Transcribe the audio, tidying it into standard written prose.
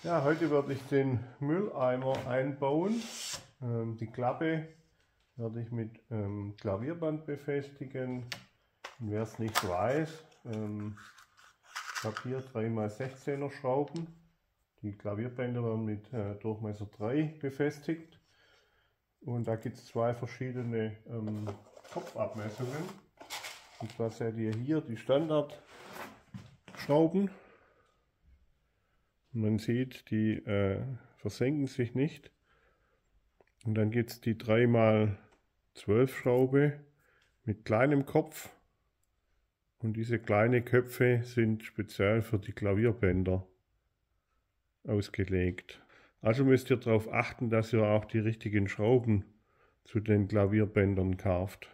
Ja, heute werde ich den Mülleimer einbauen. Die Klappe werde ich mit Klavierband befestigen. Und wer es nicht weiß, ich habe hier 3x16er Schrauben. Die Klavierbänder werden mit Durchmesser 3 befestigt. Und da gibt es zwei verschiedene Kopfabmessungen. Und zwar seht ihr hier die Standardschrauben. Man sieht, die versenken sich nicht. Und dann gibt es die 3x12 Schraube mit kleinem Kopf. Und diese kleinen Köpfe sind speziell für die Klavierbänder ausgelegt. Also müsst ihr darauf achten, dass ihr auch die richtigen Schrauben zu den Klavierbändern kauft.